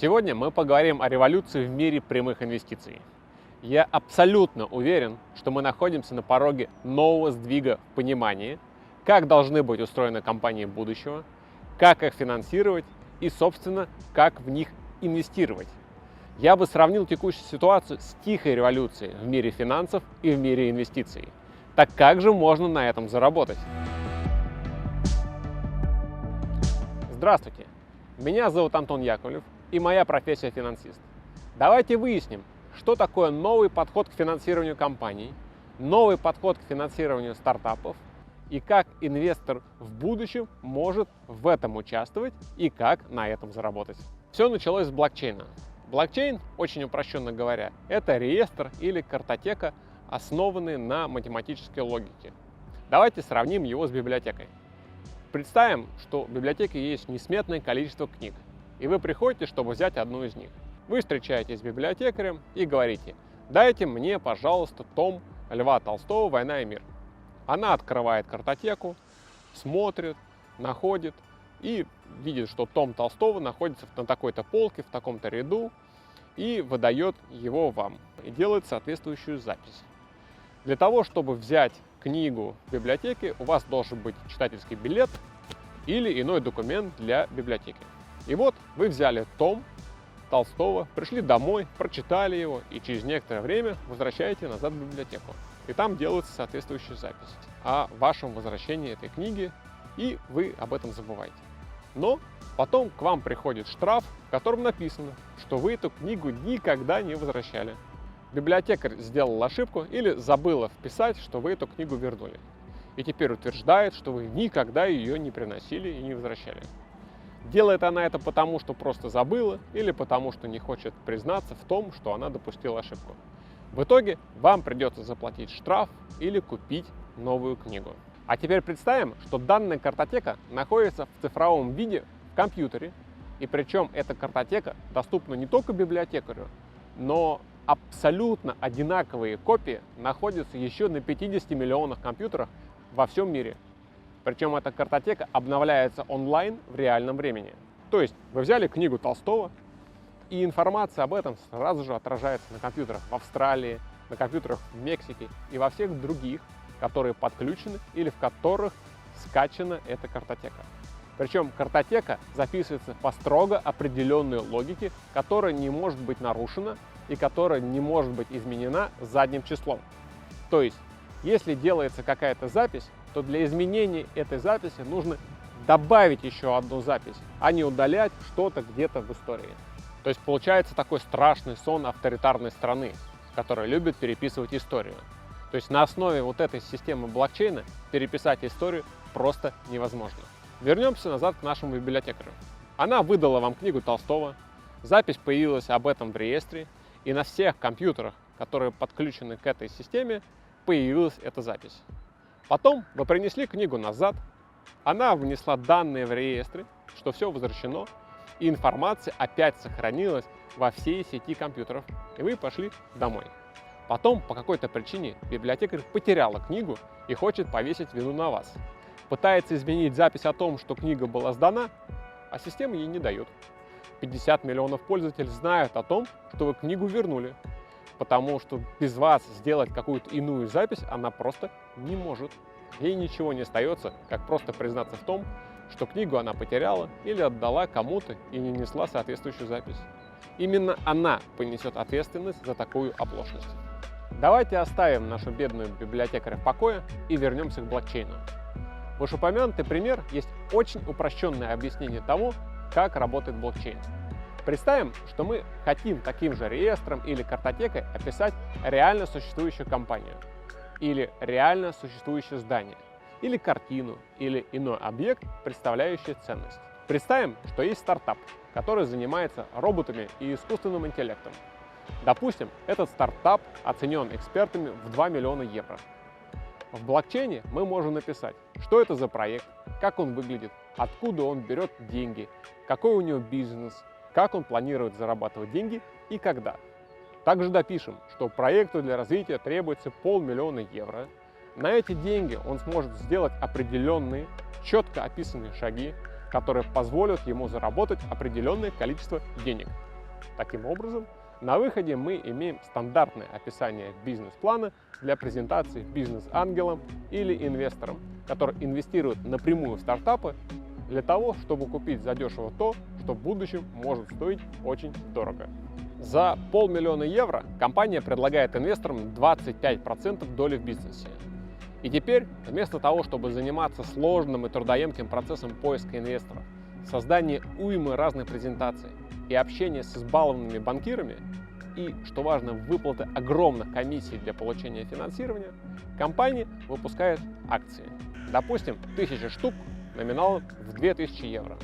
Сегодня мы поговорим о революции в мире прямых инвестиций. Я абсолютно уверен, что мы находимся на пороге нового сдвига в понимании, как должны быть устроены компании будущего, как их финансировать и, собственно, как в них инвестировать. Я бы сравнил текущую ситуацию с тихой революцией в мире финансов и в мире инвестиций. Так как же можно на этом заработать? Здравствуйте, меня зовут Антон Яковлев и моя профессия финансист. Давайте выясним, что такое новый подход к финансированию компаний, новый подход к финансированию стартапов и как инвестор в будущем может в этом участвовать и как на этом заработать. Все началось с блокчейна. Блокчейн, очень упрощенно говоря, это реестр или картотека, основанные на математической логике. Давайте сравним его с библиотекой. Представим, что в библиотеке есть несметное количество книг, и вы приходите, чтобы взять одну из них. Вы встречаетесь с библиотекарем и говорите: «Дайте мне, пожалуйста, том Льва Толстого «Война и мир». Она открывает картотеку, смотрит, находит и видит, что том Толстого находится на такой-то полке, в таком-то ряду, и выдает его вам, и делает соответствующую запись. Для того, чтобы взять книгу в библиотеке, у вас должен быть читательский билет или иной документ для библиотеки. И вот вы взяли том Толстого, пришли домой, прочитали его и через некоторое время возвращаете назад в библиотеку. И там делается соответствующая запись о вашем возвращении этой книги, и вы об этом забываете. Но потом к вам приходит штраф, в котором написано, что вы эту книгу никогда не возвращали. Библиотекарь сделал ошибку или забыла вписать, что вы эту книгу вернули. И теперь утверждает, что вы никогда ее не приносили и не возвращали. Делает она это потому, что просто забыла, или потому, что не хочет признаться в том, что она допустила ошибку. В итоге вам придется заплатить штраф или купить новую книгу. А теперь представим, что данная картотека находится в цифровом виде в компьютере, и причем эта картотека доступна не только библиотекарю, но абсолютно одинаковые копии находятся еще на 50 миллионах компьютерах во всем мире. Причем эта картотека обновляется онлайн в реальном времени. То есть вы взяли книгу Толстого, и информация об этом сразу же отражается на компьютерах в Австралии, на компьютерах в Мексике и во всех других, которые подключены или в которых скачана эта картотека. Причем картотека записывается по строго определенной логике, которая не может быть нарушена и которая не может быть изменена задним числом. То есть, если делается какая-то запись, то для изменения этой записи нужно добавить еще одну запись, а не удалять что-то где-то в истории. То есть получается такой страшный сон авторитарной страны, которая любит переписывать историю. То есть на основе вот этой системы блокчейна переписать историю просто невозможно. Вернемся назад к нашему библиотекарю. Она выдала вам книгу Толстого, запись появилась об этом в реестре, и на всех компьютерах, которые подключены к этой системе, появилась эта запись. Потом вы принесли книгу назад, она внесла данные в реестре, что все возвращено, и информация опять сохранилась во всей сети компьютеров, и вы пошли домой. Потом по какой-то причине библиотекарь потеряла книгу и хочет повесить вину на вас. Пытается изменить запись о том, что книга была сдана, а система ей не дает. 50 миллионов пользователей знают о том, что вы книгу вернули, потому что без вас сделать какую-то иную запись она просто не может. Ей ничего не остается, как просто признаться в том, что книгу она потеряла или отдала кому-то и не несла соответствующую запись. Именно она понесет ответственность за такую оплошность. Давайте оставим нашу бедную библиотекаря в покое и вернемся к блокчейну. В вышеупомянутый пример есть очень упрощенное объяснение того, как работает блокчейн. Представим, что мы хотим таким же реестром или картотекой описать реально существующую компанию, или реально существующее здание, или картину, или иной объект, представляющий ценность. Представим, что есть стартап, который занимается роботами и искусственным интеллектом. Допустим, этот стартап оценен экспертами в 2 миллиона евро. В блокчейне мы можем написать, что это за проект, как он выглядит, откуда он берет деньги, какой у него бизнес, как он планирует зарабатывать деньги и когда. Также допишем, что проекту для развития требуется 500 000 евро. На эти деньги он сможет сделать определенные, четко описанные шаги, которые позволят ему заработать определенное количество денег. Таким образом, на выходе мы имеем стандартное описание бизнес-плана для презентации бизнес-ангелам или инвесторам, которые инвестируют напрямую в стартапы для того, чтобы купить задешево то, что в будущем может стоить очень дорого. За 500 000 евро компания предлагает инвесторам 25% доли в бизнесе. И теперь, вместо того, чтобы заниматься сложным и трудоемким процессом поиска инвесторов, создания уймы разных презентаций и общения с избалованными банкирами, и, что важно, выплаты огромных комиссий для получения финансирования, компания выпускает акции. Допустим, 1000 штук номиналом в 2000 евро.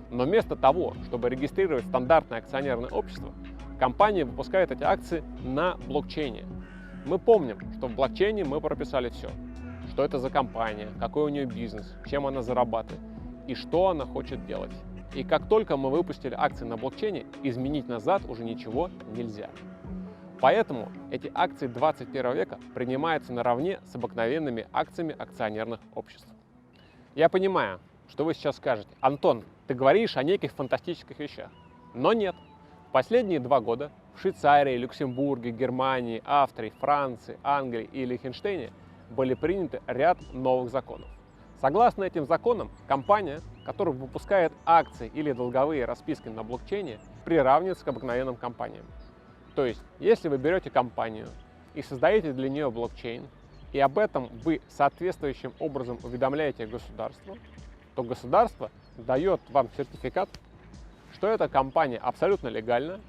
Но вместо того, чтобы регистрировать стандартное акционерное общество, компания выпускает эти акции на блокчейне. Мы помним, что в блокчейне мы прописали все. Что это за компания, какой у нее бизнес, чем она зарабатывает и что она хочет делать. И как только мы выпустили акции на блокчейне, изменить назад уже ничего нельзя. Поэтому эти акции 21 века принимаются наравне с обыкновенными акциями акционерных обществ. Я понимаю, что вы сейчас скажете: Антон, ты говоришь о неких фантастических вещах. Но нет. В последние 2 года в Швейцарии, Люксембурге, Германии, Австрии, Франции, Англии и Лихтенштейне были приняты ряд новых законов. Согласно этим законам, компания, которая выпускает акции или долговые расписки на блокчейне, приравнивается к обыкновенным компаниям. То есть, если вы берете компанию и создаете для нее блокчейн, и об этом вы соответствующим образом уведомляете государство, то государство дает вам сертификат, что эта компания абсолютно легальна,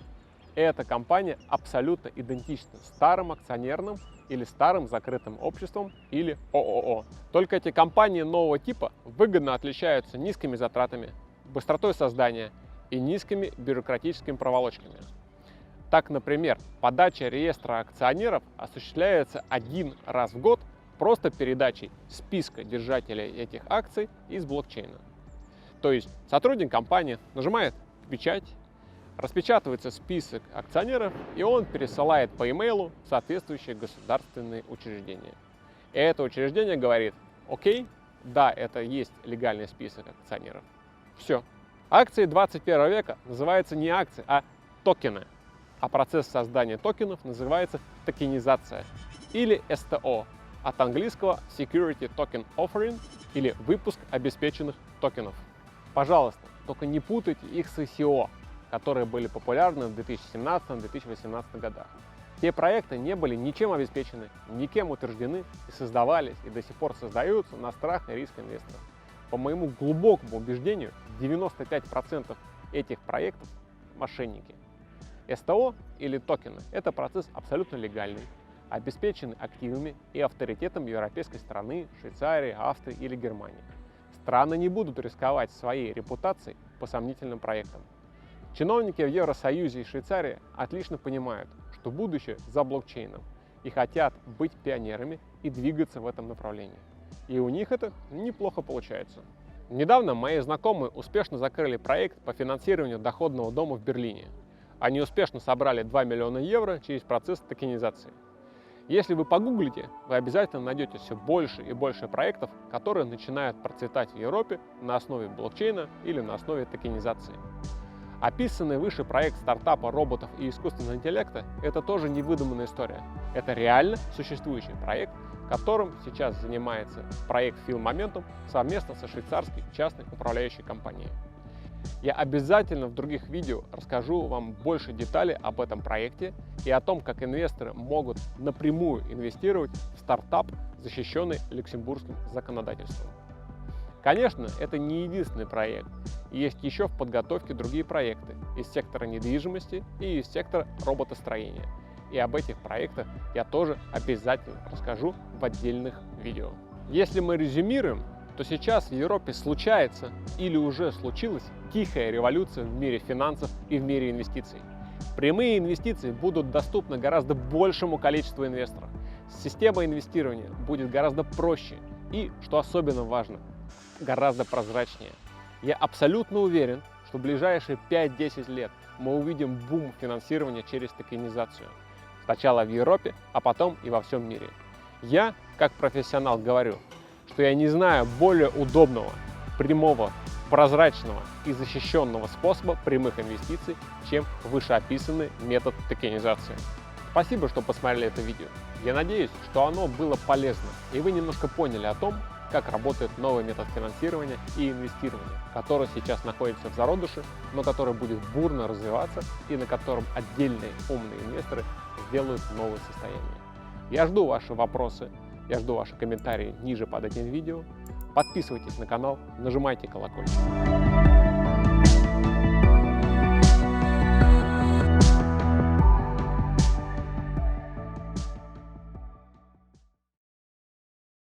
и эта компания абсолютно идентична старым акционерным или старым закрытым обществом или ООО. Только эти компании нового типа выгодно отличаются низкими затратами, быстротой создания и низкими бюрократическими проволочками. Так, например, подача реестра акционеров осуществляется 1 раз в год просто передачей списка держателей этих акций из блокчейна. То есть сотрудник компании нажимает «Печать», распечатывается список акционеров, и он пересылает по имейлу в соответствующее государственное учреждение. И это учреждение говорит: окей, да, это есть легальный список акционеров. Все. Акции 21 века называются не акции, а токены. А процесс создания токенов называется токенизация или СТО, от английского Security Token Offering или выпуск обеспеченных токенов. Пожалуйста, только не путайте их с ICO, которые были популярны в 2017-2018 годах. Те проекты не были ничем обеспечены, никем утверждены и создавались, и до сих пор создаются на страх и риск инвесторов. По моему глубокому убеждению, 95% этих проектов – мошенники. СТО или токены – это процесс абсолютно легальный, обеспеченный активами и авторитетом европейской страны, Швейцарии, Австрии или Германии. Страны не будут рисковать своей репутацией по сомнительным проектам. Чиновники в Евросоюзе и Швейцарии отлично понимают, что будущее за блокчейном, и хотят быть пионерами и двигаться в этом направлении. И у них это неплохо получается. Недавно мои знакомые успешно закрыли проект по финансированию доходного дома в Берлине. Они успешно собрали 2 миллиона евро через процесс токенизации. Если вы погуглите, вы обязательно найдете все больше и больше проектов, которые начинают процветать в Европе на основе блокчейна или на основе токенизации. Описанный выше проект стартапа роботов и искусственного интеллекта – это тоже не выдуманная история. Это реально существующий проект, которым сейчас занимается проект Филмоментум совместно со швейцарской частной управляющей компанией. Я обязательно в других видео расскажу вам больше деталей об этом проекте и о том, как инвесторы могут напрямую инвестировать в стартап, защищенный люксембургским законодательством. Конечно, это не единственный проект. Есть еще в подготовке другие проекты из сектора недвижимости и из сектора роботостроения. И об этих проектах я тоже обязательно расскажу в отдельных видео. Если мы резюмируем, то сейчас в Европе случается или уже случилась тихая революция в мире финансов и в мире инвестиций. Прямые инвестиции будут доступны гораздо большему количеству инвесторов. Система инвестирования будет гораздо проще и, что особенно важно, гораздо прозрачнее. Я абсолютно уверен, что в ближайшие 5-10 лет мы увидим бум финансирования через токенизацию. Сначала в Европе, а потом и во всем мире. Я, как профессионал, говорю, что я не знаю более удобного, прямого прозрачного и защищенного способа прямых инвестиций, чем вышеописанный метод токенизации. Спасибо, что посмотрели это видео. Я надеюсь, что оно было полезно, и вы немножко поняли о том, как работает новый метод финансирования и инвестирования, который сейчас находится в зародыше, но который будет бурно развиваться и на котором отдельные умные инвесторы сделают новое состояние. Я жду ваши вопросы, я жду ваши комментарии ниже под этим видео. Подписывайтесь на канал, нажимайте колокольчик.